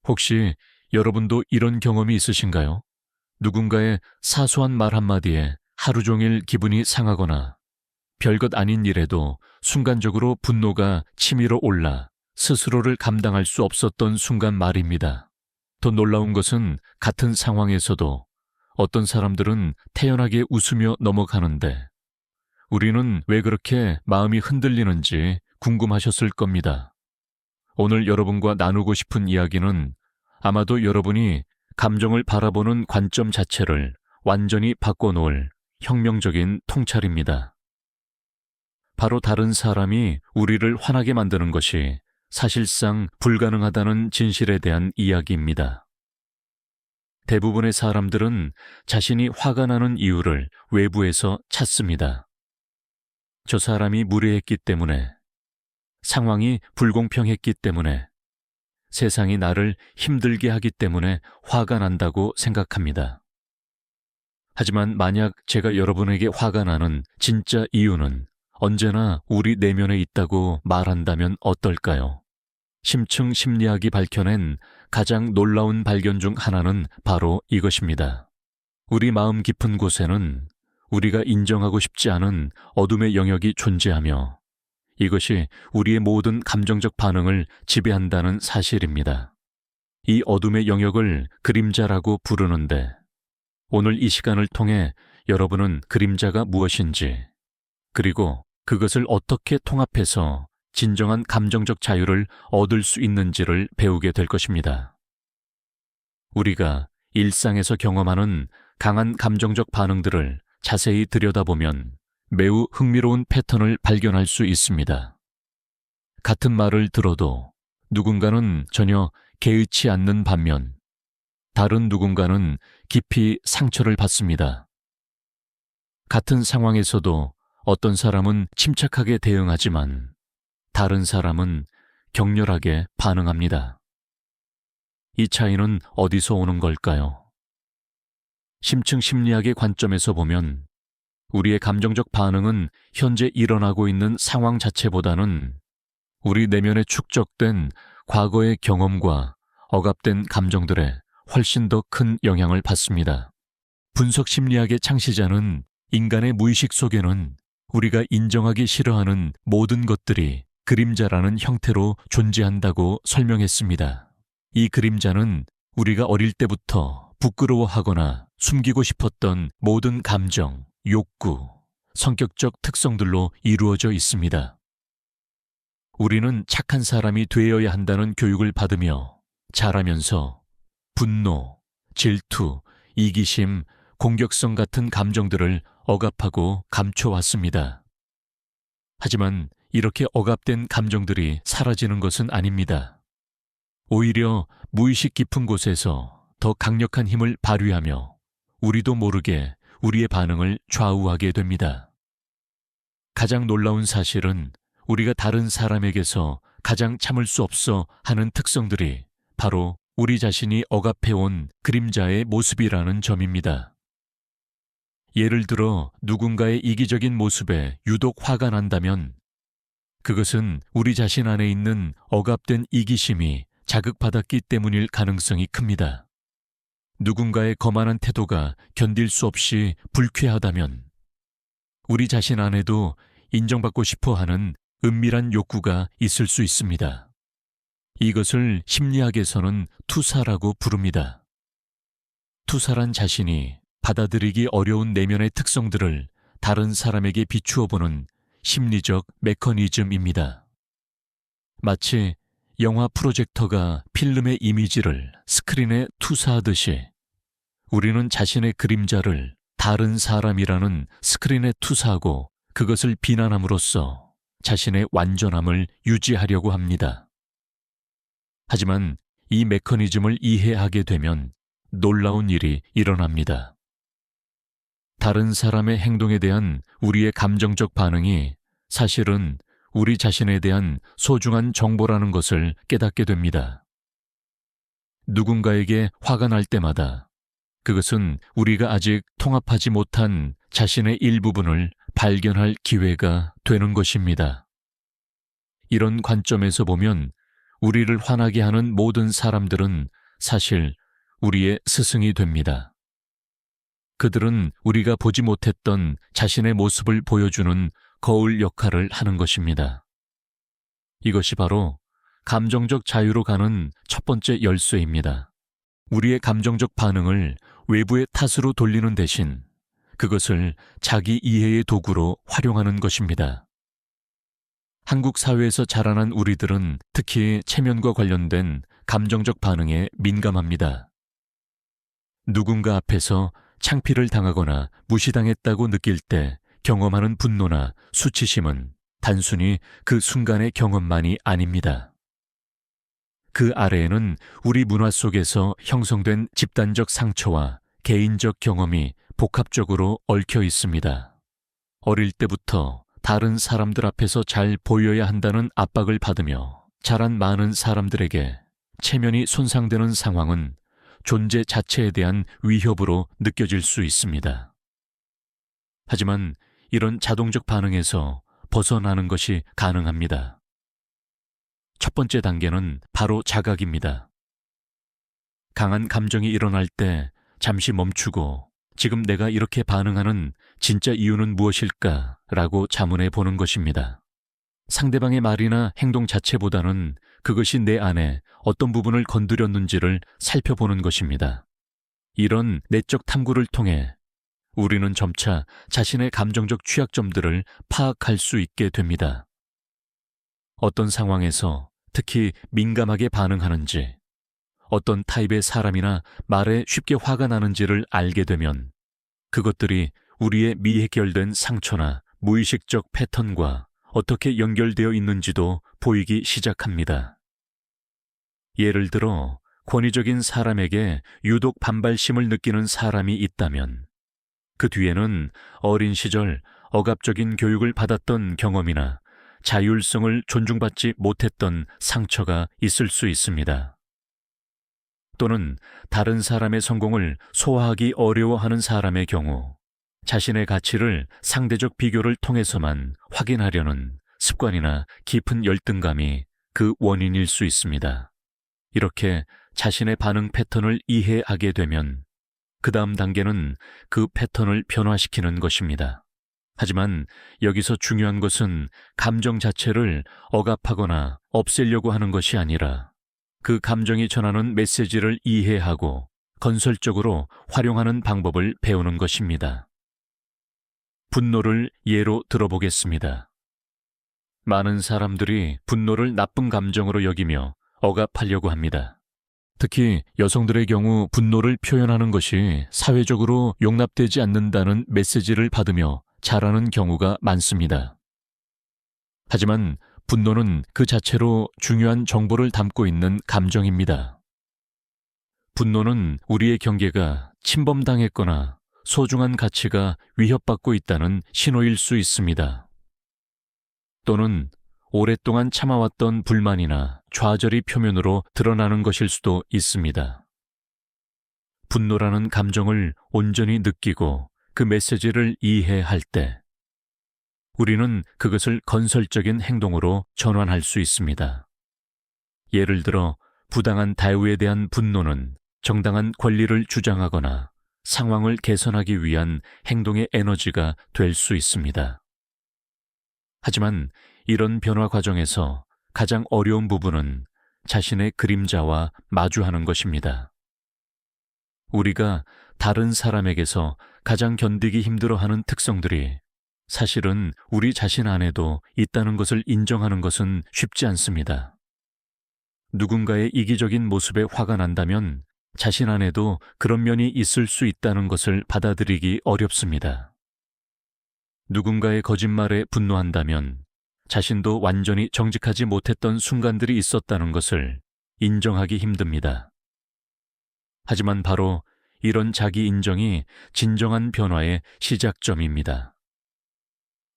혹시 여러분도 이런 경험이 있으신가요? 누군가의 사소한 말 한마디에 하루 종일 기분이 상하거나 별것 아닌 일에도 순간적으로 분노가 치밀어 올라 스스로를 감당할 수 없었던 순간 말입니다. 더 놀라운 것은 같은 상황에서도 어떤 사람들은 태연하게 웃으며 넘어가는데 우리는 왜 그렇게 마음이 흔들리는지 궁금하셨을 겁니다. 오늘 여러분과 나누고 싶은 이야기는 아마도 여러분이 감정을 바라보는 관점 자체를 완전히 바꿔놓을 혁명적인 통찰입니다. 바로 다른 사람이 우리를 화나게 만드는 것이 사실상 불가능하다는 진실에 대한 이야기입니다. 대부분의 사람들은 자신이 화가 나는 이유를 외부에서 찾습니다. 저 사람이 무례했기 때문에, 상황이 불공평했기 때문에, 세상이 나를 힘들게 하기 때문에 화가 난다고 생각합니다. 하지만 만약 제가 여러분에게 화가 나는 진짜 이유는 언제나 우리 내면에 있다고 말한다면 어떨까요? 심층 심리학이 밝혀낸 가장 놀라운 발견 중 하나는 바로 이것입니다. 우리 마음 깊은 곳에는 우리가 인정하고 싶지 않은 어둠의 영역이 존재하며 이것이 우리의 모든 감정적 반응을 지배한다는 사실입니다. 이 어둠의 영역을 그림자라고 부르는데 오늘 이 시간을 통해 여러분은 그림자가 무엇인지 그리고 그것을 어떻게 통합해서 진정한 감정적 자유를 얻을 수 있는지를 배우게 될 것입니다. 우리가 일상에서 경험하는 강한 감정적 반응들을 자세히 들여다보면 매우 흥미로운 패턴을 발견할 수 있습니다. 같은 말을 들어도 누군가는 전혀 개의치 않는 반면 다른 누군가는 깊이 상처를 받습니다. 같은 상황에서도 어떤 사람은 침착하게 대응하지만 다른 사람은 격렬하게 반응합니다. 이 차이는 어디서 오는 걸까요? 심층 심리학의 관점에서 보면 우리의 감정적 반응은 현재 일어나고 있는 상황 자체보다는 우리 내면에 축적된 과거의 경험과 억압된 감정들에 훨씬 더 큰 영향을 받습니다. 분석 심리학의 창시자는 인간의 무의식 속에는 우리가 인정하기 싫어하는 모든 것들이 그림자라는 형태로 존재한다고 설명했습니다. 이 그림자는 우리가 어릴 때부터 부끄러워하거나 숨기고 싶었던 모든 감정, 욕구, 성격적 특성들로 이루어져 있습니다. 우리는 착한 사람이 되어야 한다는 교육을 받으며 자라면서 분노, 질투, 이기심, 공격성 같은 감정들을 억압하고 감춰왔습니다. 하지만 이렇게 억압된 감정들이 사라지는 것은 아닙니다. 오히려 무의식 깊은 곳에서 더 강력한 힘을 발휘하며 우리도 모르게 우리의 반응을 좌우하게 됩니다. 가장 놀라운 사실은 우리가 다른 사람에게서 가장 참을 수 없어 하는 특성들이 바로 우리 자신이 억압해온 그림자의 모습이라는 점입니다. 예를 들어 누군가의 이기적인 모습에 유독 화가 난다면 그것은 우리 자신 안에 있는 억압된 이기심이 자극받았기 때문일 가능성이 큽니다. 누군가의 거만한 태도가 견딜 수 없이 불쾌하다면 우리 자신 안에도 인정받고 싶어 하는 은밀한 욕구가 있을 수 있습니다. 이것을 심리학에서는 투사라고 부릅니다. 투사란 자신이 받아들이기 어려운 내면의 특성들을 다른 사람에게 비추어 보는 심리적 메커니즘입니다. 마치 영화 프로젝터가 필름의 이미지를 스크린에 투사하듯이 우리는 자신의 그림자를 다른 사람이라는 스크린에 투사하고 그것을 비난함으로써 자신의 완전함을 유지하려고 합니다. 하지만 이 메커니즘을 이해하게 되면 놀라운 일이 일어납니다. 다른 사람의 행동에 대한 우리의 감정적 반응이 사실은 우리 자신에 대한 소중한 정보라는 것을 깨닫게 됩니다. 누군가에게 화가 날 때마다 그것은 우리가 아직 통합하지 못한 자신의 일부분을 발견할 기회가 되는 것입니다. 이런 관점에서 보면 우리를 화나게 하는 모든 사람들은 사실 우리의 스승이 됩니다. 그들은 우리가 보지 못했던 자신의 모습을 보여주는 거울 역할을 하는 것입니다. 이것이 바로 감정적 자유로 가는 첫 번째 열쇠입니다. 우리의 감정적 반응을 외부의 탓으로 돌리는 대신 그것을 자기 이해의 도구로 활용하는 것입니다. 한국 사회에서 자라난 우리들은 특히 체면과 관련된 감정적 반응에 민감합니다. 누군가 앞에서 창피를 당하거나 무시당했다고 느낄 때 경험하는 분노나 수치심은 단순히 그 순간의 경험만이 아닙니다. 그 아래에는 우리 문화 속에서 형성된 집단적 상처와 개인적 경험이 복합적으로 얽혀 있습니다. 어릴 때부터 다른 사람들 앞에서 잘 보여야 한다는 압박을 받으며 자란 많은 사람들에게 체면이 손상되는 상황은 존재 자체에 대한 위협으로 느껴질 수 있습니다. 하지만 이런 자동적 반응에서 벗어나는 것이 가능합니다. 첫 번째 단계는 바로 자각입니다. 강한 감정이 일어날 때 잠시 멈추고 지금 내가 이렇게 반응하는 진짜 이유는 무엇일까? 라고 자문해 보는 것입니다. 상대방의 말이나 행동 자체보다는 그것이 내 안에 어떤 부분을 건드렸는지를 살펴보는 것입니다. 이런 내적 탐구를 통해 우리는 점차 자신의 감정적 취약점들을 파악할 수 있게 됩니다. 어떤 상황에서 특히 민감하게 반응하는지, 어떤 타입의 사람이나 말에 쉽게 화가 나는지를 알게 되면 그것들이 우리의 미해결된 상처나 무의식적 패턴과 어떻게 연결되어 있는지도 보이기 시작합니다. 예를 들어 권위적인 사람에게 유독 반발심을 느끼는 사람이 있다면 그 뒤에는 어린 시절 억압적인 교육을 받았던 경험이나 자율성을 존중받지 못했던 상처가 있을 수 있습니다. 또는 다른 사람의 성공을 소화하기 어려워하는 사람의 경우 자신의 가치를 상대적 비교를 통해서만 확인하려는 습관이나 깊은 열등감이 그 원인일 수 있습니다. 이렇게 자신의 반응 패턴을 이해하게 되면 그 다음 단계는 그 패턴을 변화시키는 것입니다. 하지만 여기서 중요한 것은 감정 자체를 억압하거나 없애려고 하는 것이 아니라 그 감정이 전하는 메시지를 이해하고 건설적으로 활용하는 방법을 배우는 것입니다. 분노를 예로 들어보겠습니다. 많은 사람들이 분노를 나쁜 감정으로 여기며 억압하려고 합니다. 특히 여성들의 경우 분노를 표현하는 것이 사회적으로 용납되지 않는다는 메시지를 받으며 자라는 경우가 많습니다. 하지만 분노는 그 자체로 중요한 정보를 담고 있는 감정입니다. 분노는 우리의 경계가 침범당했거나 소중한 가치가 위협받고 있다는 신호일 수 있습니다. 또는 오랫동안 참아왔던 불만이나 좌절이 표면으로 드러나는 것일 수도 있습니다. 분노라는 감정을 온전히 느끼고 그 메시지를 이해할 때 우리는 그것을 건설적인 행동으로 전환할 수 있습니다. 예를 들어 부당한 대우에 대한 분노는 정당한 권리를 주장하거나 상황을 개선하기 위한 행동의 에너지가 될 수 있습니다. 하지만 이런 변화 과정에서 가장 어려운 부분은 자신의 그림자와 마주하는 것입니다. 우리가 다른 사람에게서 가장 견디기 힘들어하는 특성들이 사실은 우리 자신 안에도 있다는 것을 인정하는 것은 쉽지 않습니다. 누군가의 이기적인 모습에 화가 난다면 자신 안에도 그런 면이 있을 수 있다는 것을 받아들이기 어렵습니다. 누군가의 거짓말에 분노한다면 자신도 완전히 정직하지 못했던 순간들이 있었다는 것을 인정하기 힘듭니다. 하지만 바로 이런 자기 인정이 진정한 변화의 시작점입니다.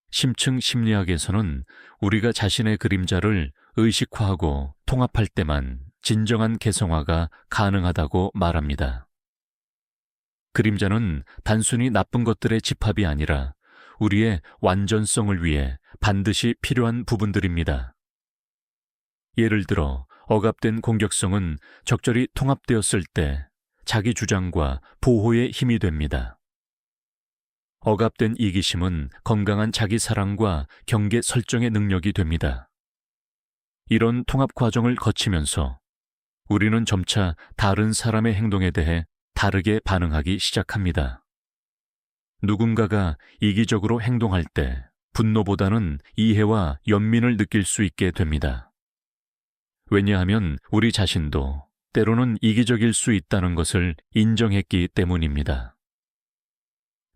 심층 심리학에서는 우리가 자신의 그림자를 의식화하고 통합할 때만 진정한 개성화가 가능하다고 말합니다. 그림자는 단순히 나쁜 것들의 집합이 아니라 우리의 완전성을 위해 반드시 필요한 부분들입니다. 예를 들어 억압된 공격성은 적절히 통합되었을 때 자기 주장과 보호의 힘이 됩니다. 억압된 이기심은 건강한 자기 사랑과 경계 설정의 능력이 됩니다. 이런 통합 과정을 거치면서 우리는 점차 다른 사람의 행동에 대해 다르게 반응하기 시작합니다. 누군가가 이기적으로 행동할 때 분노보다는 이해와 연민을 느낄 수 있게 됩니다. 왜냐하면 우리 자신도 때로는 이기적일 수 있다는 것을 인정했기 때문입니다.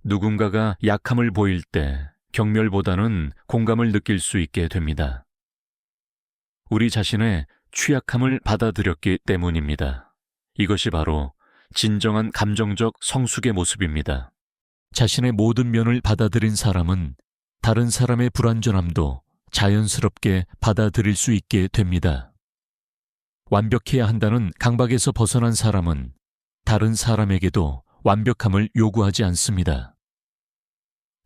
누군가가 약함을 보일 때 경멸보다는 공감을 느낄 수 있게 됩니다. 우리 자신의 취약함을 받아들였기 때문입니다. 이것이 바로 진정한 감정적 성숙의 모습입니다. 자신의 모든 면을 받아들인 사람은 다른 사람의 불완전함도 자연스럽게 받아들일 수 있게 됩니다. 완벽해야 한다는 강박에서 벗어난 사람은 다른 사람에게도 완벽함을 요구하지 않습니다.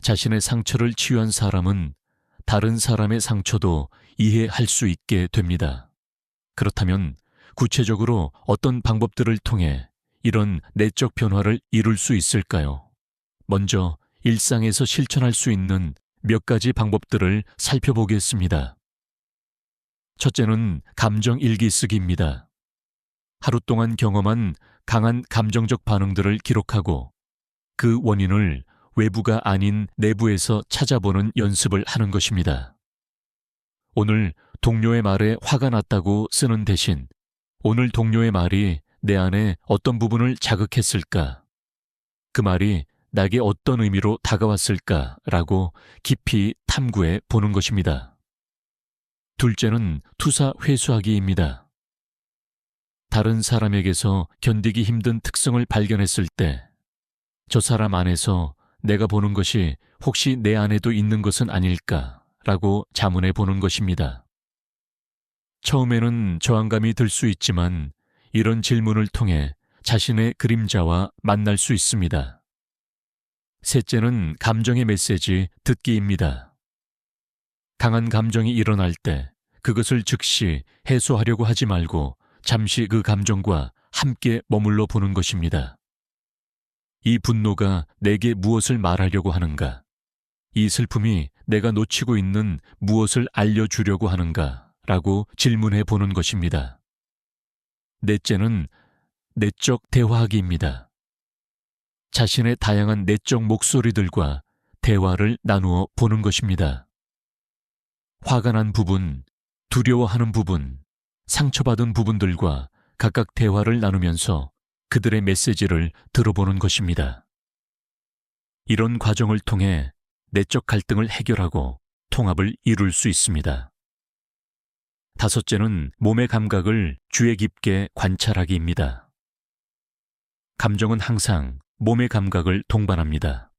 자신의 상처를 치유한 사람은 다른 사람의 상처도 이해할 수 있게 됩니다. 그렇다면 구체적으로 어떤 방법들을 통해 이런 내적 변화를 이룰 수 있을까요? 먼저 일상에서 실천할 수 있는 몇 가지 방법들을 살펴보겠습니다. 첫째는 감정 일기 쓰기입니다. 하루 동안 경험한 강한 감정적 반응들을 기록하고 그 원인을 외부가 아닌 내부에서 찾아보는 연습을 하는 것입니다. 오늘 동료의 말에 화가 났다고 쓰는 대신 오늘 동료의 말이 내 안에 어떤 부분을 자극했을까? 그 말이 나에게 어떤 의미로 다가왔을까라고 깊이 탐구해 보는 것입니다. 둘째는 투사 회수하기입니다. 다른 사람에게서 견디기 힘든 특성을 발견했을 때 저 사람 안에서 내가 보는 것이 혹시 내 안에도 있는 것은 아닐까라고 자문해 보는 것입니다. 처음에는 저항감이 들 수 있지만 이런 질문을 통해 자신의 그림자와 만날 수 있습니다. 셋째는 감정의 메시지 듣기입니다. 강한 감정이 일어날 때 그것을 즉시 해소하려고 하지 말고 잠시 그 감정과 함께 머물러 보는 것입니다. 이 분노가 내게 무엇을 말하려고 하는가? 이 슬픔이 내가 놓치고 있는 무엇을 알려주려고 하는가? 라고 질문해 보는 것입니다. 넷째는 내적 대화하기입니다. 자신의 다양한 내적 목소리들과 대화를 나누어 보는 것입니다. 화가 난 부분, 두려워하는 부분, 상처받은 부분들과 각각 대화를 나누면서 그들의 메시지를 들어보는 것입니다. 이런 과정을 통해 내적 갈등을 해결하고 통합을 이룰 수 있습니다. 다섯째는 몸의 감각을 주의 깊게 관찰하기입니다. 감정은 항상 몸의 감각을 동반합니다.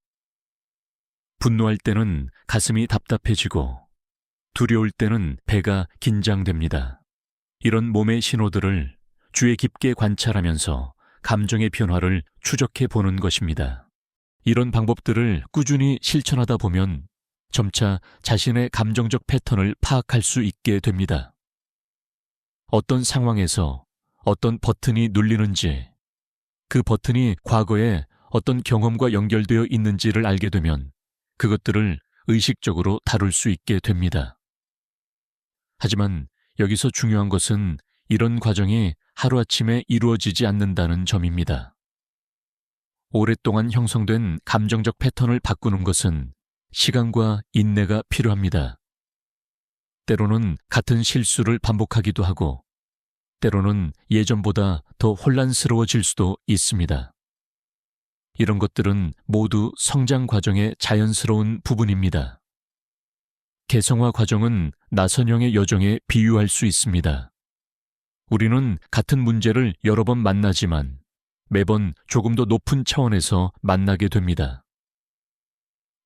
분노할 때는 가슴이 답답해지고 두려울 때는 배가 긴장됩니다. 이런 몸의 신호들을 주의 깊게 관찰하면서 감정의 변화를 추적해 보는 것입니다. 이런 방법들을 꾸준히 실천하다 보면 점차 자신의 감정적 패턴을 파악할 수 있게 됩니다. 어떤 상황에서 어떤 버튼이 눌리는지, 그 버튼이 과거에 어떤 경험과 연결되어 있는지를 알게 되면 그것들을 의식적으로 다룰 수 있게 됩니다. 하지만 여기서 중요한 것은 이런 과정이 하루아침에 이루어지지 않는다는 점입니다. 오랫동안 형성된 감정적 패턴을 바꾸는 것은 시간과 인내가 필요합니다. 때로는 같은 실수를 반복하기도 하고, 때로는 예전보다 더 혼란스러워질 수도 있습니다. 이런 것들은 모두 성장 과정의 자연스러운 부분입니다. 개성화 과정은 나선형의 여정에 비유할 수 있습니다. 우리는 같은 문제를 여러 번 만나지만 매번 조금 더 높은 차원에서 만나게 됩니다.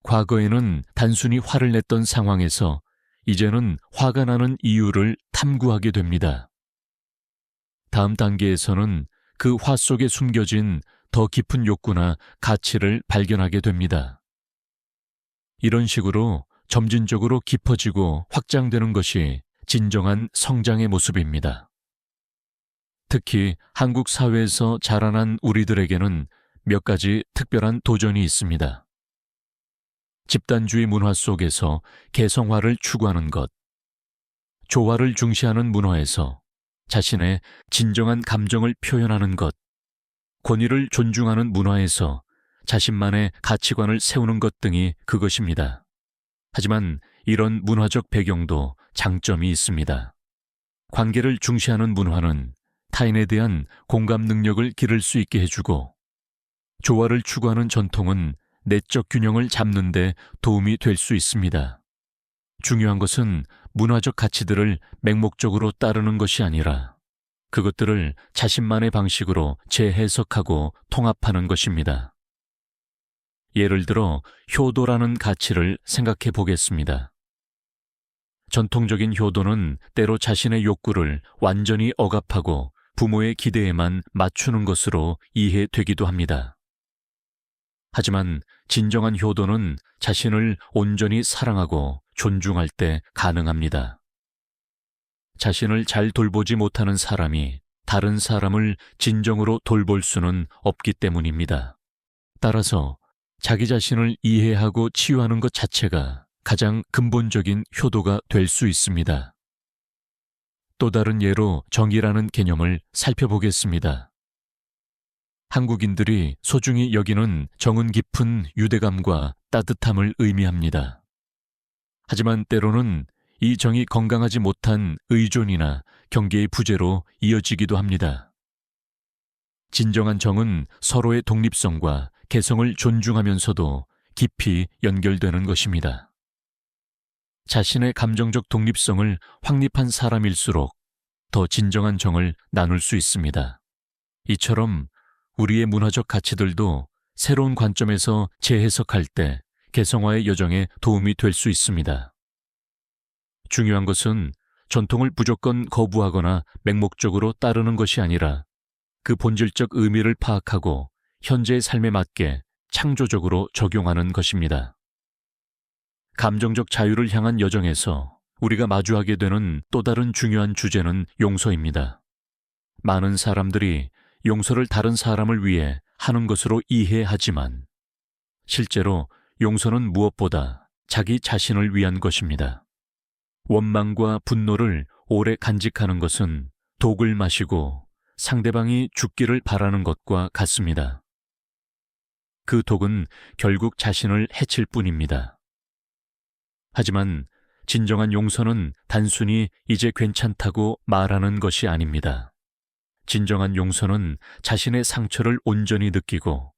과거에는 단순히 화를 냈던 상황에서 이제는 화가 나는 이유를 탐구하게 됩니다. 다음 단계에서는 그 화 속에 숨겨진 더 깊은 욕구나 가치를 발견하게 됩니다. 이런 식으로 점진적으로 깊어지고 확장되는 것이 진정한 성장의 모습입니다. 특히 한국 사회에서 자라난 우리들에게는 몇 가지 특별한 도전이 있습니다. 집단주의 문화 속에서 개성화를 추구하는 것, 조화를 중시하는 문화에서 자신의 진정한 감정을 표현하는 것, 권위를 존중하는 문화에서 자신만의 가치관을 세우는 것 등이 그것입니다. 하지만 이런 문화적 배경도 장점이 있습니다. 관계를 중시하는 문화는 타인에 대한 공감 능력을 기를 수 있게 해주고, 조화를 추구하는 전통은 내적 균형을 잡는 데 도움이 될 수 있습니다. 중요한 것은 문화적 가치들을 맹목적으로 따르는 것이 아니라 그것들을 자신만의 방식으로 재해석하고 통합하는 것입니다. 예를 들어 효도라는 가치를 생각해 보겠습니다. 전통적인 효도는 때로 자신의 욕구를 완전히 억압하고 부모의 기대에만 맞추는 것으로 이해되기도 합니다. 하지만 진정한 효도는 자신을 온전히 사랑하고 존중할 때 가능합니다. 자신을 잘 돌보지 못하는 사람이 다른 사람을 진정으로 돌볼 수는 없기 때문입니다. 따라서 자기 자신을 이해하고 치유하는 것 자체가 가장 근본적인 효도가 될 수 있습니다. 또 다른 예로 정의라는 개념을 살펴보겠습니다. 한국인들이 소중히 여기는 정은 깊은 유대감과 따뜻함을 의미합니다. 하지만 때로는 이 정이 건강하지 못한 의존이나 경계의 부재로 이어지기도 합니다. 진정한 정은 서로의 독립성과 개성을 존중하면서도 깊이 연결되는 것입니다. 자신의 감정적 독립성을 확립한 사람일수록 더 진정한 정을 나눌 수 있습니다. 이처럼 우리의 문화적 가치들도 새로운 관점에서 재해석할 때 개성화의 여정에 도움이 될 수 있습니다. 중요한 것은 전통을 무조건 거부하거나 맹목적으로 따르는 것이 아니라 그 본질적 의미를 파악하고 현재의 삶에 맞게 창조적으로 적용하는 것입니다. 감정적 자유를 향한 여정에서 우리가 마주하게 되는 또 다른 중요한 주제는 용서입니다. 많은 사람들이 용서를 다른 사람을 위해 하는 것으로 이해하지만 실제로 용서는 무엇보다 자기 자신을 위한 것입니다. 원망과 분노를 오래 간직하는 것은 독을 마시고 상대방이 죽기를 바라는 것과 같습니다. 그 독은 결국 자신을 해칠 뿐입니다. 하지만 진정한 용서는 단순히 이제 괜찮다고 말하는 것이 아닙니다. 진정한 용서는 자신의 상처를 온전히 느끼고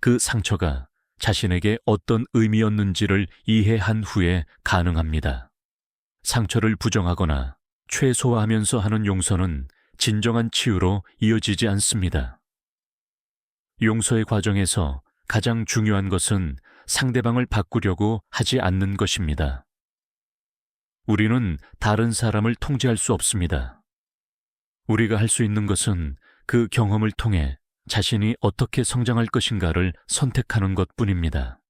그 상처가 자신에게 어떤 의미였는지를 이해한 후에 가능합니다. 상처를 부정하거나 최소화하면서 하는 용서는 진정한 치유로 이어지지 않습니다. 용서의 과정에서 가장 중요한 것은 상대방을 바꾸려고 하지 않는 것입니다. 우리는 다른 사람을 통제할 수 없습니다. 우리가 할 수 있는 것은 그 경험을 통해 자신이 어떻게 성장할 것인가를 선택하는 것뿐입니다.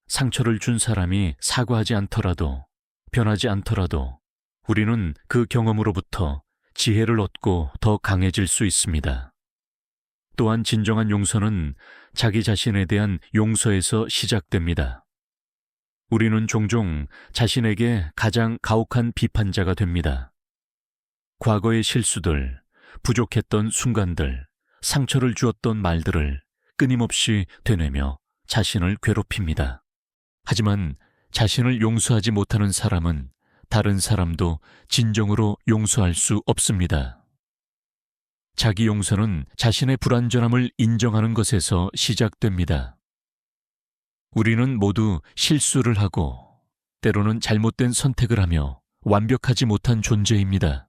상처를 준 사람이 사과하지 않더라도, 변하지 않더라도 우리는 그 경험으로부터 지혜를 얻고 더 강해질 수 있습니다. 또한 진정한 용서는 자기 자신에 대한 용서에서 시작됩니다. 우리는 종종 자신에게 가장 가혹한 비판자가 됩니다. 과거의 실수들, 부족했던 순간들, 상처를 주었던 말들을 끊임없이 되뇌며 자신을 괴롭힙니다. 하지만 자신을 용서하지 못하는 사람은 다른 사람도 진정으로 용서할 수 없습니다. 자기 용서는 자신의 불완전함을 인정하는 것에서 시작됩니다. 우리는 모두 실수를 하고 때로는 잘못된 선택을 하며 완벽하지 못한 존재입니다.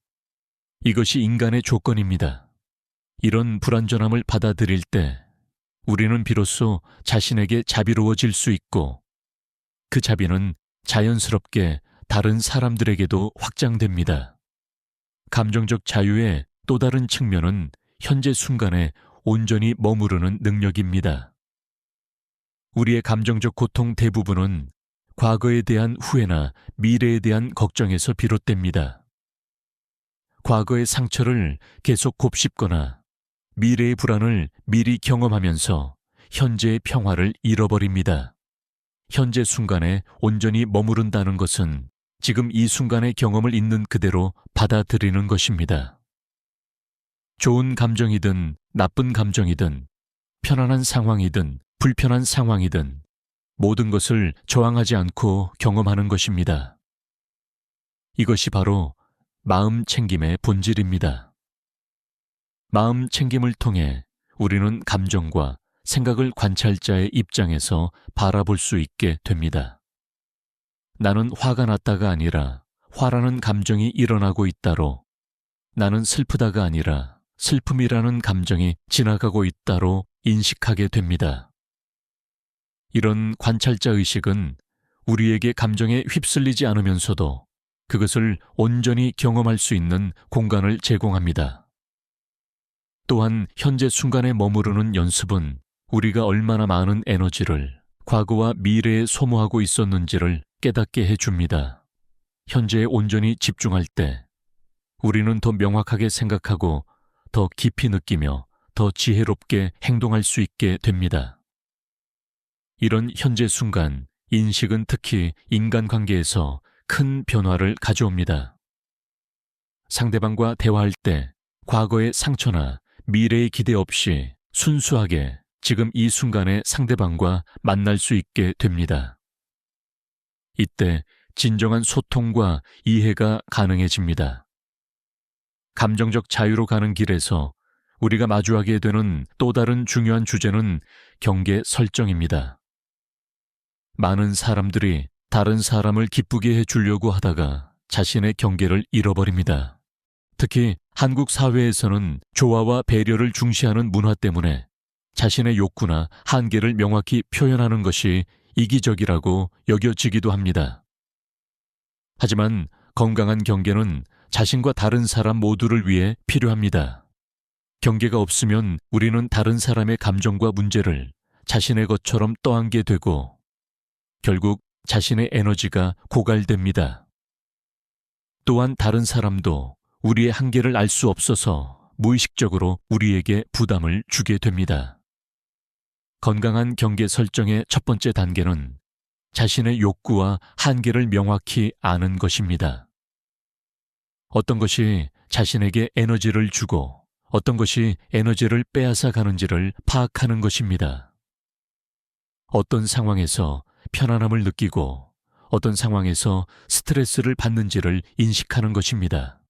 이것이 인간의 조건입니다. 이런 불완전함을 받아들일 때 우리는 비로소 자신에게 자비로워질 수 있고 그 자비는 자연스럽게 다른 사람들에게도 확장됩니다. 감정적 자유의 또 다른 측면은 현재 순간에 온전히 머무르는 능력입니다. 우리의 감정적 고통 대부분은 과거에 대한 후회나 미래에 대한 걱정에서 비롯됩니다. 과거의 상처를 계속 곱씹거나 미래의 불안을 미리 경험하면서 현재의 평화를 잃어버립니다. 현재 순간에 온전히 머무른다는 것은 지금 이 순간의 경험을 있는 그대로 받아들이는 것입니다. 좋은 감정이든 나쁜 감정이든 편안한 상황이든 불편한 상황이든 모든 것을 저항하지 않고 경험하는 것입니다. 이것이 바로 마음 챙김의 본질입니다. 마음 챙김을 통해 우리는 감정과 생각을 관찰자의 입장에서 바라볼 수 있게 됩니다. 나는 화가 났다가 아니라 화라는 감정이 일어나고 있다로, 나는 슬프다가 아니라 슬픔이라는 감정이 지나가고 있다로 인식하게 됩니다. 이런 관찰자 의식은 우리에게 감정에 휩쓸리지 않으면서도 그것을 온전히 경험할 수 있는 공간을 제공합니다. 또한 현재 순간에 머무르는 연습은 우리가 얼마나 많은 에너지를 과거와 미래에 소모하고 있었는지를 깨닫게 해줍니다. 현재에 온전히 집중할 때 우리는 더 명확하게 생각하고 더 깊이 느끼며 더 지혜롭게 행동할 수 있게 됩니다. 이런 현재 순간, 인식은 특히 인간관계에서 큰 변화를 가져옵니다. 상대방과 대화할 때 과거의 상처나 미래의 기대 없이 순수하게 지금 이 순간의 상대방과 만날 수 있게 됩니다. 이때 진정한 소통과 이해가 가능해집니다. 감정적 자유로 가는 길에서 우리가 마주하게 되는 또 다른 중요한 주제는 경계 설정입니다. 많은 사람들이 다른 사람을 기쁘게 해주려고 하다가 자신의 경계를 잃어버립니다. 특히 한국 사회에서는 조화와 배려를 중시하는 문화 때문에 자신의 욕구나 한계를 명확히 표현하는 것이 이기적이라고 여겨지기도 합니다. 하지만 건강한 경계는 자신과 다른 사람 모두를 위해 필요합니다. 경계가 없으면 우리는 다른 사람의 감정과 문제를 자신의 것처럼 떠안게 되고 결국 자신의 에너지가 고갈됩니다. 또한 다른 사람도 우리의 한계를 알 수 없어서 무의식적으로 우리에게 부담을 주게 됩니다. 건강한 경계 설정의 첫 번째 단계는 자신의 욕구와 한계를 명확히 아는 것입니다. 어떤 것이 자신에게 에너지를 주고 어떤 것이 에너지를 빼앗아 가는지를 파악하는 것입니다. 어떤 상황에서 편안함을 느끼고 어떤 상황에서 스트레스를 받는지를 인식하는 것입니다.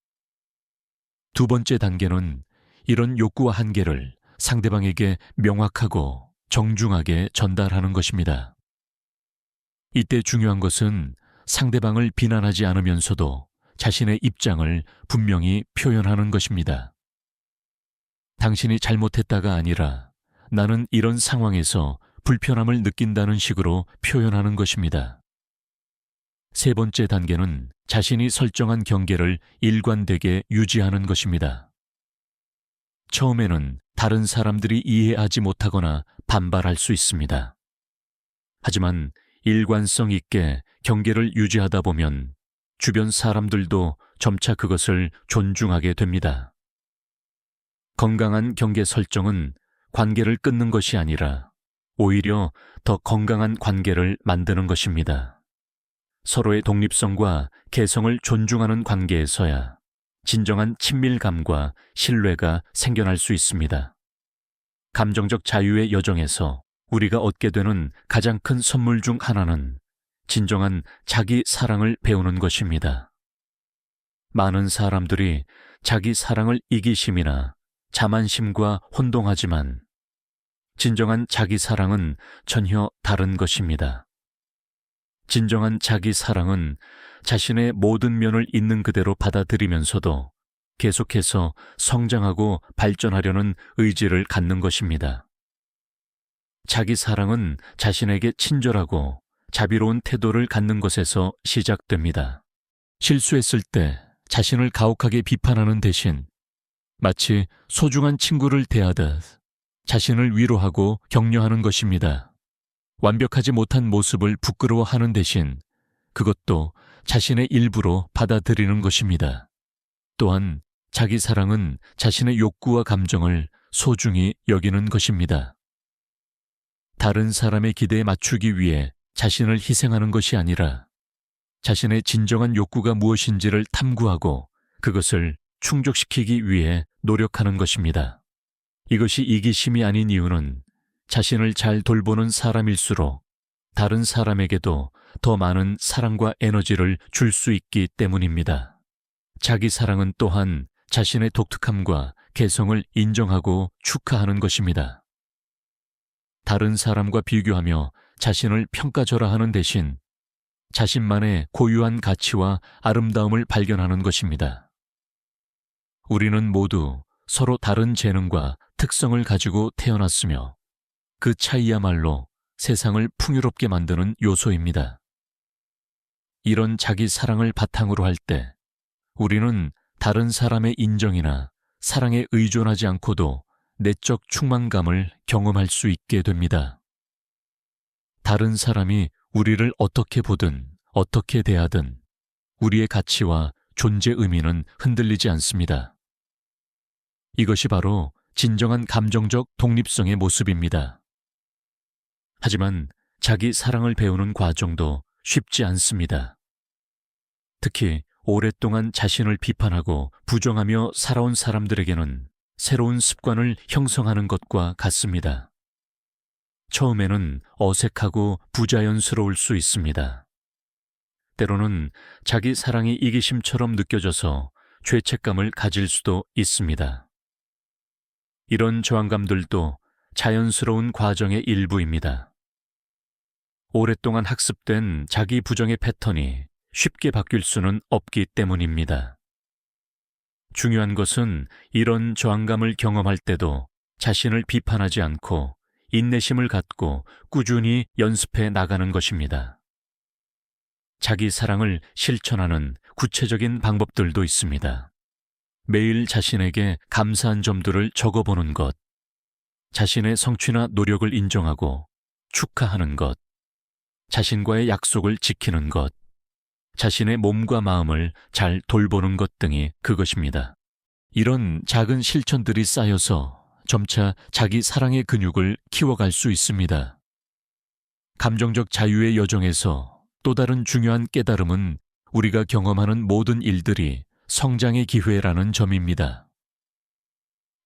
두 번째 단계는 이런 욕구와 한계를 상대방에게 명확하고 정중하게 전달하는 것입니다. 이때 중요한 것은 상대방을 비난하지 않으면서도 자신의 입장을 분명히 표현하는 것입니다. 당신이 잘못했다가 아니라 나는 이런 상황에서 불편함을 느낀다는 식으로 표현하는 것입니다. 세 번째 단계는 자신이 설정한 경계를 일관되게 유지하는 것입니다. 처음에는 다른 사람들이 이해하지 못하거나 반발할 수 있습니다. 하지만 일관성 있게 경계를 유지하다 보면 주변 사람들도 점차 그것을 존중하게 됩니다. 건강한 경계 설정은 관계를 끊는 것이 아니라 오히려 더 건강한 관계를 만드는 것입니다. 서로의 독립성과 개성을 존중하는 관계에서야 진정한 친밀감과 신뢰가 생겨날 수 있습니다. 감정적 자유의 여정에서 우리가 얻게 되는 가장 큰 선물 중 하나는 진정한 자기 사랑을 배우는 것입니다. 많은 사람들이 자기 사랑을 이기심이나 자만심과 혼동하지만 진정한 자기 사랑은 전혀 다른 것입니다. 진정한 자기 사랑은 자신의 모든 면을 있는 그대로 받아들이면서도 계속해서 성장하고 발전하려는 의지를 갖는 것입니다. 자기 사랑은 자신에게 친절하고 자비로운 태도를 갖는 것에서 시작됩니다. 실수했을 때 자신을 가혹하게 비판하는 대신 마치 소중한 친구를 대하듯 자신을 위로하고 격려하는 것입니다. 완벽하지 못한 모습을 부끄러워하는 대신 그것도 자신의 일부로 받아들이는 것입니다. 또한 자기 사랑은 자신의 욕구와 감정을 소중히 여기는 것입니다. 다른 사람의 기대에 맞추기 위해 자신을 희생하는 것이 아니라 자신의 진정한 욕구가 무엇인지를 탐구하고 그것을 충족시키기 위해 노력하는 것입니다. 이것이 이기심이 아닌 이유는 자신을 잘 돌보는 사람일수록 다른 사람에게도 더 많은 사랑과 에너지를 줄 수 있기 때문입니다. 자기 사랑은 또한 자신의 독특함과 개성을 인정하고 축하하는 것입니다. 다른 사람과 비교하며 자신을 평가절하하는 대신 자신만의 고유한 가치와 아름다움을 발견하는 것입니다. 우리는 모두 서로 다른 재능과 특성을 가지고 태어났으며 그 차이야말로 세상을 풍요롭게 만드는 요소입니다. 이런 자기 사랑을 바탕으로 할 때 우리는 다른 사람의 인정이나 사랑에 의존하지 않고도 내적 충만감을 경험할 수 있게 됩니다. 다른 사람이 우리를 어떻게 보든 어떻게 대하든 우리의 가치와 존재 의미는 흔들리지 않습니다. 이것이 바로 진정한 감정적 독립성의 모습입니다. 하지만 자기 사랑을 배우는 과정도 쉽지 않습니다. 특히 오랫동안 자신을 비판하고 부정하며 살아온 사람들에게는 새로운 습관을 형성하는 것과 같습니다. 처음에는 어색하고 부자연스러울 수 있습니다. 때로는 자기 사랑이 이기심처럼 느껴져서 죄책감을 가질 수도 있습니다. 이런 저항감들도 자연스러운 과정의 일부입니다. 오랫동안 학습된 자기 부정의 패턴이 쉽게 바뀔 수는 없기 때문입니다. 중요한 것은 이런 저항감을 경험할 때도 자신을 비판하지 않고 인내심을 갖고 꾸준히 연습해 나가는 것입니다. 자기 사랑을 실천하는 구체적인 방법들도 있습니다. 매일 자신에게 감사한 점들을 적어보는 것, 자신의 성취나 노력을 인정하고 축하하는 것, 자신과의 약속을 지키는 것, 자신의 몸과 마음을 잘 돌보는 것 등이 그것입니다. 이런 작은 실천들이 쌓여서 점차 자기 사랑의 근육을 키워갈 수 있습니다. 감정적 자유의 여정에서 또 다른 중요한 깨달음은 우리가 경험하는 모든 일들이 성장의 기회라는 점입니다.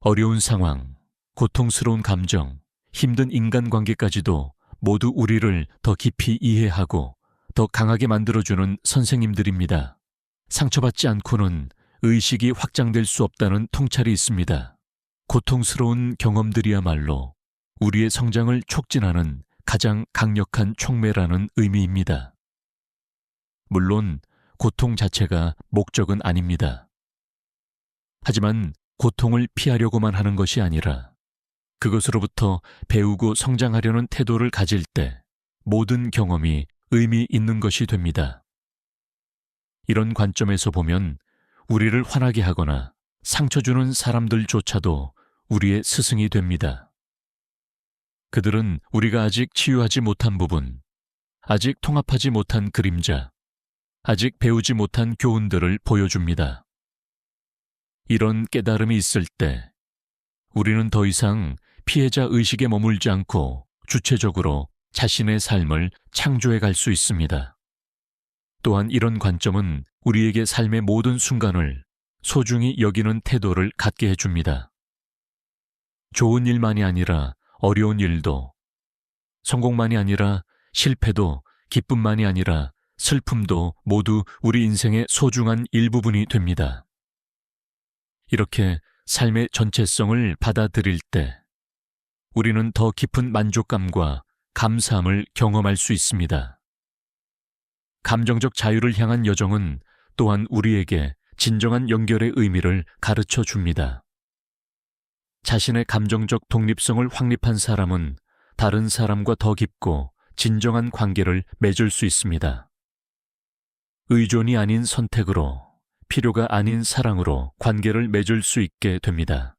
어려운 상황, 고통스러운 감정, 힘든 인간관계까지도 모두 우리를 더 깊이 이해하고 더 강하게 만들어주는 선생님들입니다. 상처받지 않고는 의식이 확장될 수 없다는 통찰이 있습니다. 고통스러운 경험들이야말로 우리의 성장을 촉진하는 가장 강력한 촉매라는 의미입니다. 물론 고통 자체가 목적은 아닙니다. 하지만 고통을 피하려고만 하는 것이 아니라 그것으로부터 배우고 성장하려는 태도를 가질 때 모든 경험이 의미 있는 것이 됩니다. 이런 관점에서 보면 우리를 화나게 하거나 상처 주는 사람들조차도 우리의 스승이 됩니다. 그들은 우리가 아직 치유하지 못한 부분, 아직 통합하지 못한 그림자, 아직 배우지 못한 교훈들을 보여줍니다. 이런 깨달음이 있을 때 우리는 더 이상 피해자 의식에 머물지 않고 주체적으로 자신의 삶을 창조해 갈 수 있습니다. 또한 이런 관점은 우리에게 삶의 모든 순간을 소중히 여기는 태도를 갖게 해줍니다. 좋은 일만이 아니라 어려운 일도, 성공만이 아니라 실패도, 기쁨만이 아니라 슬픔도 모두 우리 인생의 소중한 일부분이 됩니다. 이렇게 삶의 전체성을 받아들일 때 우리는 더 깊은 만족감과 감사함을 경험할 수 있습니다. 감정적 자유를 향한 여정은 또한 우리에게 진정한 연결의 의미를 가르쳐 줍니다. 자신의 감정적 독립성을 확립한 사람은 다른 사람과 더 깊고 진정한 관계를 맺을 수 있습니다. 의존이 아닌 선택으로, 필요가 아닌 사랑으로 관계를 맺을 수 있게 됩니다.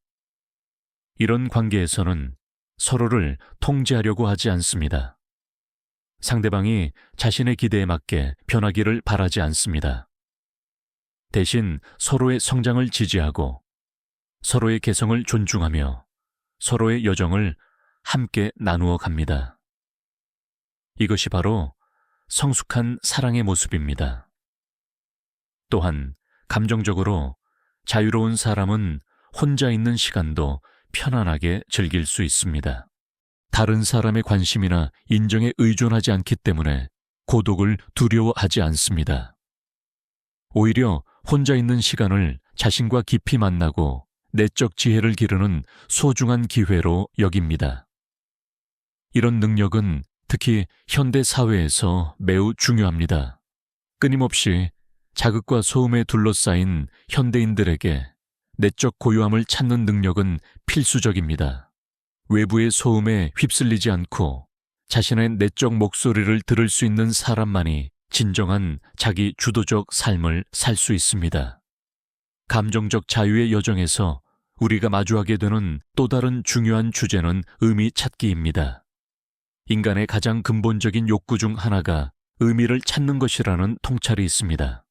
이런 관계에서는 서로를 통제하려고 하지 않습니다. 상대방이 자신의 기대에 맞게 변하기를 바라지 않습니다. 대신 서로의 성장을 지지하고 서로의 개성을 존중하며 서로의 여정을 함께 나누어 갑니다. 이것이 바로 성숙한 사랑의 모습입니다. 또한 감정적으로 자유로운 사람은 혼자 있는 시간도 편안하게 즐길 수 있습니다. 다른 사람의 관심이나 인정에 의존하지 않기 때문에 고독을 두려워하지 않습니다. 오히려 혼자 있는 시간을 자신과 깊이 만나고 내적 지혜를 기르는 소중한 기회로 여깁니다. 이런 능력은 특히 현대 사회에서 매우 중요합니다. 끊임없이 자극과 소음에 둘러싸인 현대인들에게 내적 고요함을 찾는 능력은 필수적입니다. 외부의 소음에 휩쓸리지 않고 자신의 내적 목소리를 들을 수 있는 사람만이 진정한 자기 주도적 삶을 살 수 있습니다. 감정적 자유의 여정에서 우리가 마주하게 되는 또 다른 중요한 주제는 의미 찾기입니다. 인간의 가장 근본적인 욕구 중 하나가 의미를 찾는 것이라는 통찰이 있습니다.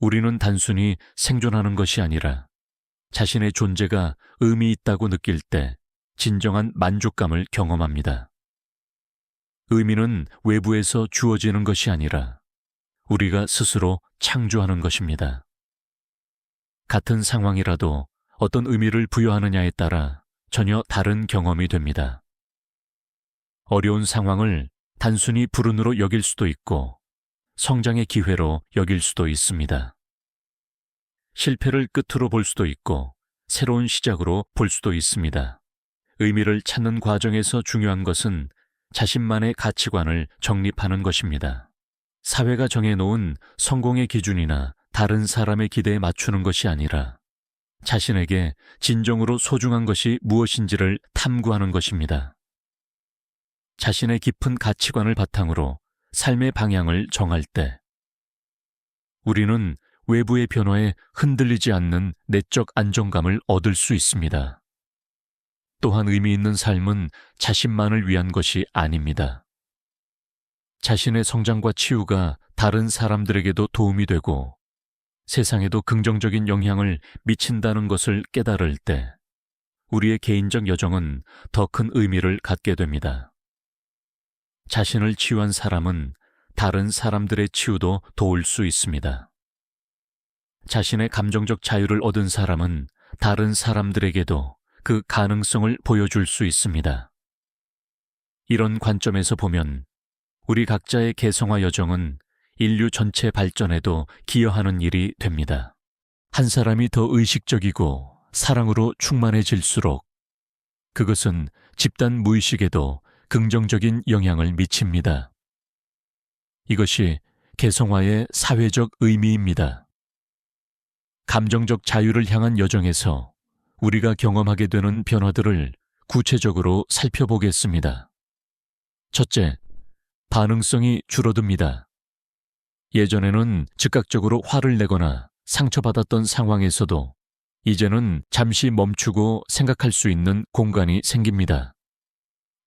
우리는 단순히 생존하는 것이 아니라 자신의 존재가 의미 있다고 느낄 때 진정한 만족감을 경험합니다. 의미는 외부에서 주어지는 것이 아니라 우리가 스스로 창조하는 것입니다. 같은 상황이라도 어떤 의미를 부여하느냐에 따라 전혀 다른 경험이 됩니다. 어려운 상황을 단순히 불운으로 여길 수도 있고 성장의 기회로 여길 수도 있습니다. 실패를 끝으로 볼 수도 있고 새로운 시작으로 볼 수도 있습니다. 의미를 찾는 과정에서 중요한 것은 자신만의 가치관을 정립하는 것입니다. 사회가 정해놓은 성공의 기준이나 다른 사람의 기대에 맞추는 것이 아니라 자신에게 진정으로 소중한 것이 무엇인지를 탐구하는 것입니다. 자신의 깊은 가치관을 바탕으로 삶의 방향을 정할 때 우리는 외부의 변화에 흔들리지 않는 내적 안정감을 얻을 수 있습니다. 또한 의미 있는 삶은 자신만을 위한 것이 아닙니다. 자신의 성장과 치유가 다른 사람들에게도 도움이 되고 세상에도 긍정적인 영향을 미친다는 것을 깨달을 때 우리의 개인적 여정은 더 큰 의미를 갖게 됩니다. 자신을 치유한 사람은 다른 사람들의 치유도 도울 수 있습니다. 자신의 감정적 자유를 얻은 사람은 다른 사람들에게도 그 가능성을 보여줄 수 있습니다. 이런 관점에서 보면 우리 각자의 개성화 여정은 인류 전체 발전에도 기여하는 일이 됩니다. 한 사람이 더 의식적이고 사랑으로 충만해질수록 그것은 집단 무의식에도 긍정적인 영향을 미칩니다. 이것이 개성화의 사회적 의미입니다. 감정적 자유를 향한 여정에서 우리가 경험하게 되는 변화들을 구체적으로 살펴보겠습니다. 첫째, 반응성이 줄어듭니다. 예전에는 즉각적으로 화를 내거나 상처받았던 상황에서도 이제는 잠시 멈추고 생각할 수 있는 공간이 생깁니다.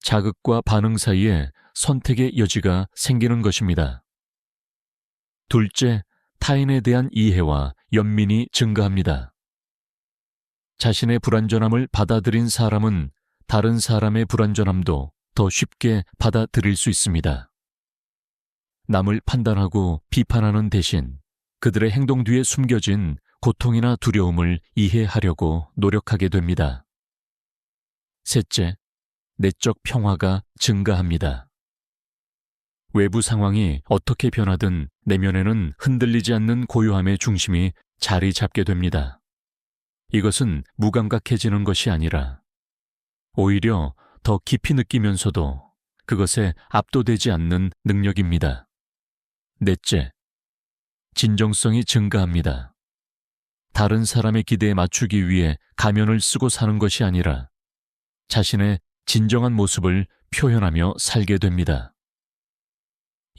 자극과 반응 사이에 선택의 여지가 생기는 것입니다. 둘째, 타인에 대한 이해와 연민이 증가합니다. 자신의 불완전함을 받아들인 사람은 다른 사람의 불완전함도 더 쉽게 받아들일 수 있습니다. 남을 판단하고 비판하는 대신 그들의 행동 뒤에 숨겨진 고통이나 두려움을 이해하려고 노력하게 됩니다. 셋째, 내적 평화가 증가합니다. 외부 상황이 어떻게 변하든 내면에는 흔들리지 않는 고요함의 중심이 자리 잡게 됩니다. 이것은 무감각해지는 것이 아니라 오히려 더 깊이 느끼면서도 그것에 압도되지 않는 능력입니다. 넷째, 진정성이 증가합니다. 다른 사람의 기대에 맞추기 위해 가면을 쓰고 사는 것이 아니라 자신의 진정한 모습을 표현하며 살게 됩니다.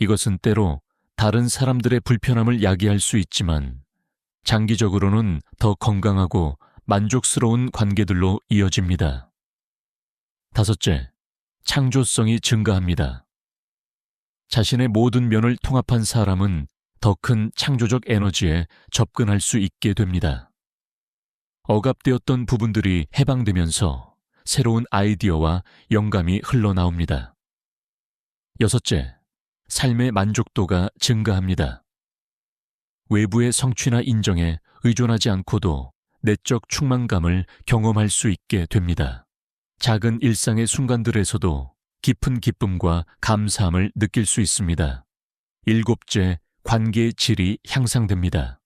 이것은 때로 다른 사람들의 불편함을 야기할 수 있지만 장기적으로는 더 건강하고 만족스러운 관계들로 이어집니다. 다섯째, 창조성이 증가합니다. 자신의 모든 면을 통합한 사람은 더 큰 창조적 에너지에 접근할 수 있게 됩니다. 억압되었던 부분들이 해방되면서 새로운 아이디어와 영감이 흘러나옵니다. 여섯째, 삶의 만족도가 증가합니다. 외부의 성취나 인정에 의존하지 않고도 내적 충만감을 경험할 수 있게 됩니다. 작은 일상의 순간들에서도 깊은 기쁨과 감사함을 느낄 수 있습니다. 일곱째, 관계의 질이 향상됩니다.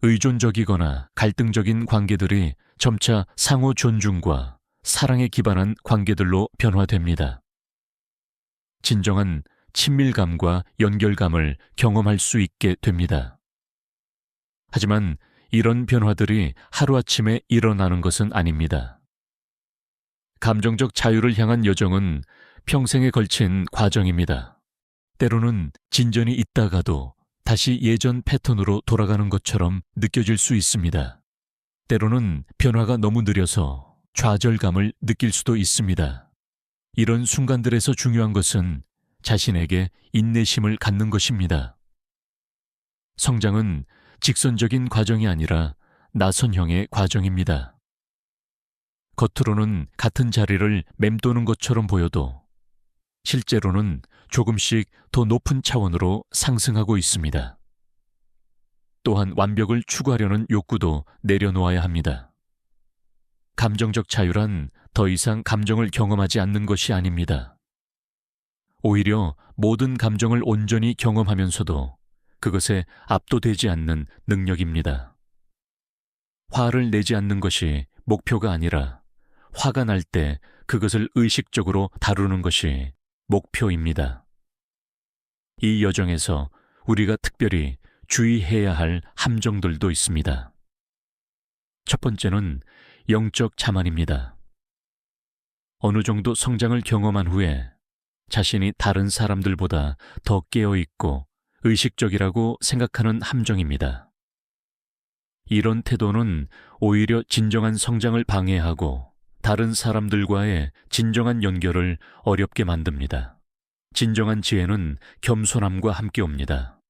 의존적이거나 갈등적인 관계들이 점차 상호 존중과 사랑에 기반한 관계들로 변화됩니다. 진정한 친밀감과 연결감을 경험할 수 있게 됩니다. 하지만 이런 변화들이 하루아침에 일어나는 것은 아닙니다. 감정적 자유를 향한 여정은 평생에 걸친 과정입니다. 때로는 진전이 있다가도 다시 예전 패턴으로 돌아가는 것처럼 느껴질 수 있습니다. 때로는 변화가 너무 느려서 좌절감을 느낄 수도 있습니다. 이런 순간들에서 중요한 것은 자신에게 인내심을 갖는 것입니다. 성장은 직선적인 과정이 아니라 나선형의 과정입니다. 겉으로는 같은 자리를 맴도는 것처럼 보여도 실제로는 조금씩 더 높은 차원으로 상승하고 있습니다. 또한 완벽을 추구하려는 욕구도 내려놓아야 합니다. 감정적 자유란 더 이상 감정을 경험하지 않는 것이 아닙니다. 오히려 모든 감정을 온전히 경험하면서도 그것에 압도되지 않는 능력입니다. 화를 내지 않는 것이 목표가 아니라 화가 날 때 그것을 의식적으로 다루는 것이 목표입니다. 이 여정에서 우리가 특별히 주의해야 할 함정들도 있습니다. 첫 번째는 영적 자만입니다. 어느 정도 성장을 경험한 후에 자신이 다른 사람들보다 더 깨어있고 의식적이라고 생각하는 함정입니다. 이런 태도는 오히려 진정한 성장을 방해하고 다른 사람들과의 진정한 연결을 어렵게 만듭니다. 진정한 지혜는 겸손함과 함께 옵니다.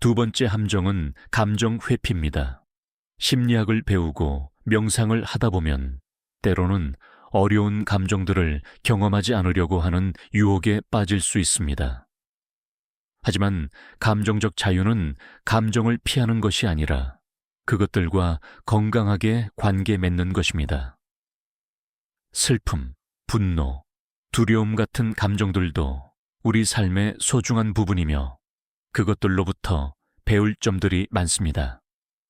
두 번째 함정은 감정 회피입니다. 심리학을 배우고 명상을 하다 보면 때로는 어려운 감정들을 경험하지 않으려고 하는 유혹에 빠질 수 있습니다. 하지만 감정적 자유는 감정을 피하는 것이 아니라 그것들과 건강하게 관계 맺는 것입니다. 슬픔, 분노, 두려움 같은 감정들도 우리 삶의 소중한 부분이며 그것들로부터 배울 점들이 많습니다.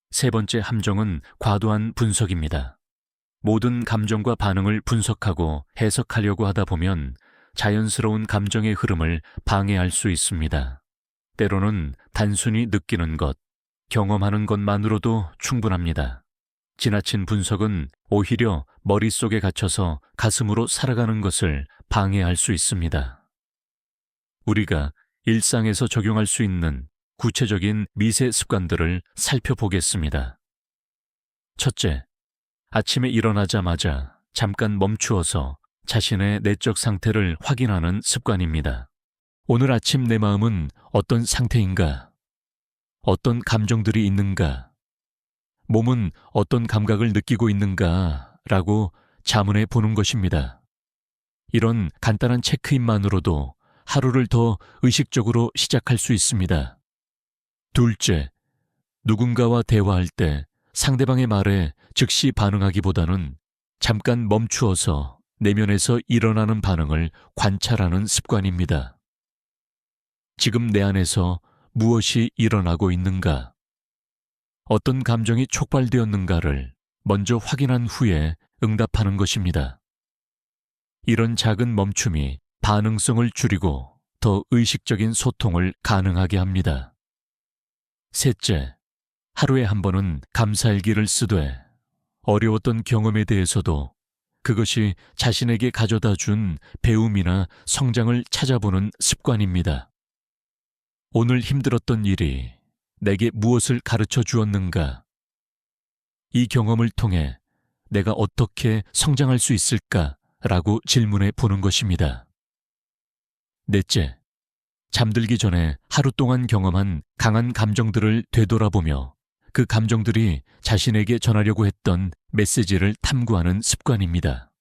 세 번째 함정은 과도한 분석입니다. 모든 감정과 반응을 분석하고 해석하려고 하다 보면 자연스러운 감정의 흐름을 방해할 수 있습니다. 때로는 단순히 느끼는 것, 경험하는 것만으로도 충분합니다. 지나친 분석은 오히려 머릿속에 갇혀서 가슴으로 살아가는 것을 방해할 수 있습니다. 우리가 일상에서 적용할 수 있는 구체적인 미세 습관들을 살펴보겠습니다. 첫째, 아침에 일어나자마자 잠깐 멈추어서 자신의 내적 상태를 확인하는 습관입니다. 오늘 아침 내 마음은 어떤 상태인가? 어떤 감정들이 있는가? 몸은 어떤 감각을 느끼고 있는가? 라고 자문해 보는 것입니다. 이런 간단한 체크인만으로도 하루를 더 의식적으로 시작할 수 있습니다. 둘째, 누군가와 대화할 때 상대방의 말에 즉시 반응하기보다는 잠깐 멈추어서 내면에서 일어나는 반응을 관찰하는 습관입니다. 지금 내 안에서 무엇이 일어나고 있는가? 어떤 감정이 촉발되었는가를 먼저 확인한 후에 응답하는 것입니다. 이런 작은 멈춤이 반응성을 줄이고 더 의식적인 소통을 가능하게 합니다. 셋째, 하루에 한 번은 감사일기를 쓰되 어려웠던 경험에 대해서도 그것이 자신에게 가져다 준 배움이나 성장을 찾아보는 습관입니다. 오늘 힘들었던 일이 내게 무엇을 가르쳐 주었는가? 이 경험을 통해 내가 어떻게 성장할 수 있을까라고 질문해 보는 것입니다. 넷째, 잠들기 전에 하루 동안 경험한 강한 감정들을 되돌아보며 그 감정들이 자신에게 전하려고 했던 메시지를 탐구하는 습관입니다.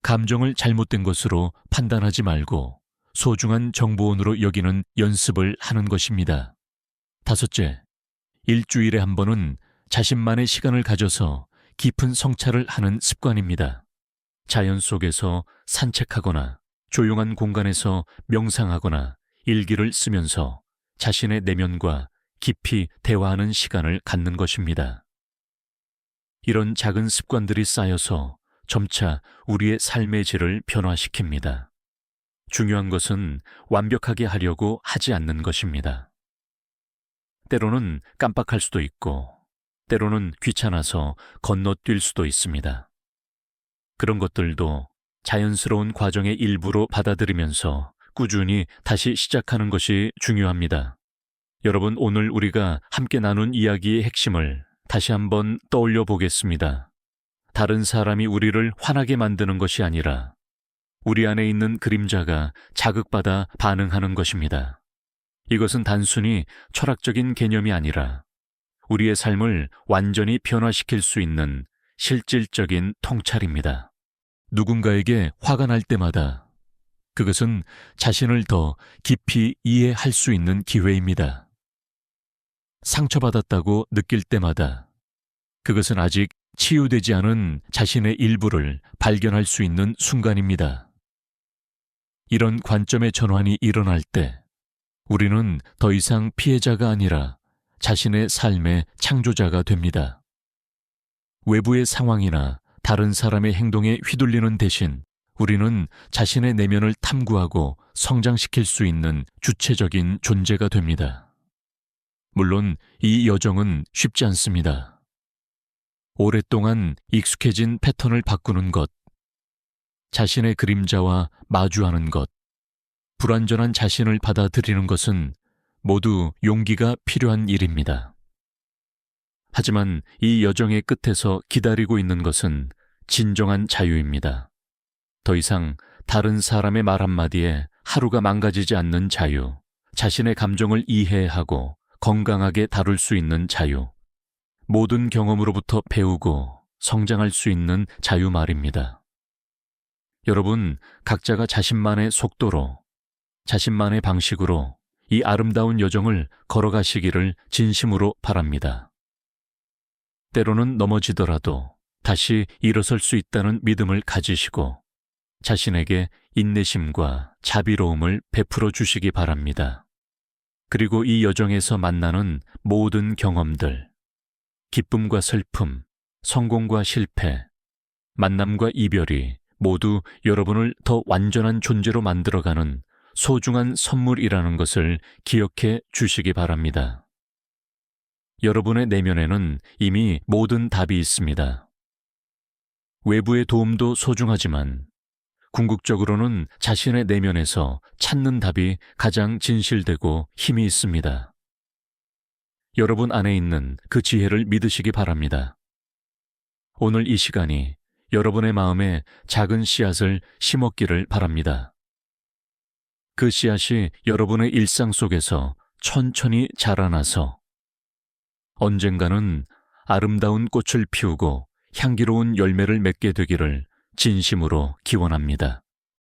감정을 잘못된 것으로 판단하지 말고 소중한 정보원으로 여기는 연습을 하는 것입니다. 다섯째, 일주일에 한 번은 자신만의 시간을 가져서 깊은 성찰을 하는 습관입니다. 자연 속에서 산책하거나 조용한 공간에서 명상하거나 일기를 쓰면서 자신의 내면과 깊이 대화하는 시간을 갖는 것입니다. 이런 작은 습관들이 쌓여서 점차 우리의 삶의 질을 변화시킵니다. 중요한 것은 완벽하게 하려고 하지 않는 것입니다. 때로는 깜빡할 수도 있고, 때로는 귀찮아서 건너뛸 수도 있습니다. 그런 것들도 자연스러운 과정의 일부로 받아들이면서 꾸준히 다시 시작하는 것이 중요합니다. 여러분, 오늘 우리가 함께 나눈 이야기의 핵심을 다시 한번 떠올려 보겠습니다. 다른 사람이 우리를 화나게 만드는 것이 아니라 우리 안에 있는 그림자가 자극받아 반응하는 것입니다. 이것은 단순히 철학적인 개념이 아니라 우리의 삶을 완전히 변화시킬 수 있는 실질적인 통찰입니다. 누군가에게 화가 날 때마다 그것은 자신을 더 깊이 이해할 수 있는 기회입니다. 상처받았다고 느낄 때마다 그것은 아직 치유되지 않은 자신의 일부를 발견할 수 있는 순간입니다. 이런 관점의 전환이 일어날 때 우리는 더 이상 피해자가 아니라 자신의 삶의 창조자가 됩니다. 외부의 상황이나 다른 사람의 행동에 휘둘리는 대신 우리는 자신의 내면을 탐구하고 성장시킬 수 있는 주체적인 존재가 됩니다. 물론 이 여정은 쉽지 않습니다. 오랫동안 익숙해진 패턴을 바꾸는 것, 자신의 그림자와 마주하는 것, 불완전한 자신을 받아들이는 것은 모두 용기가 필요한 일입니다. 하지만 이 여정의 끝에서 기다리고 있는 것은 진정한 자유입니다. 더 이상 다른 사람의 말 한마디에 하루가 망가지지 않는 자유, 자신의 감정을 이해하고 건강하게 다룰 수 있는 자유, 모든 경험으로부터 배우고 성장할 수 있는 자유 말입니다. 여러분, 각자가 자신만의 속도로, 자신만의 방식으로 이 아름다운 여정을 걸어가시기를 진심으로 바랍니다. 때로는 넘어지더라도 다시 일어설 수 있다는 믿음을 가지시고 자신에게 인내심과 자비로움을 베풀어 주시기 바랍니다. 그리고 이 여정에서 만나는 모든 경험들, 기쁨과 슬픔, 성공과 실패, 만남과 이별이 모두 여러분을 더 완전한 존재로 만들어가는 소중한 선물이라는 것을 기억해 주시기 바랍니다. 여러분의 내면에는 이미 모든 답이 있습니다. 외부의 도움도 소중하지만 궁극적으로는 자신의 내면에서 찾는 답이 가장 진실되고 힘이 있습니다. 여러분 안에 있는 그 지혜를 믿으시기 바랍니다. 오늘 이 시간이 여러분의 마음에 작은 씨앗을 심었기를 바랍니다. 그 씨앗이 여러분의 일상 속에서 천천히 자라나서 언젠가는 아름다운 꽃을 피우고 향기로운 열매를 맺게 되기를 진심으로 기원합니다.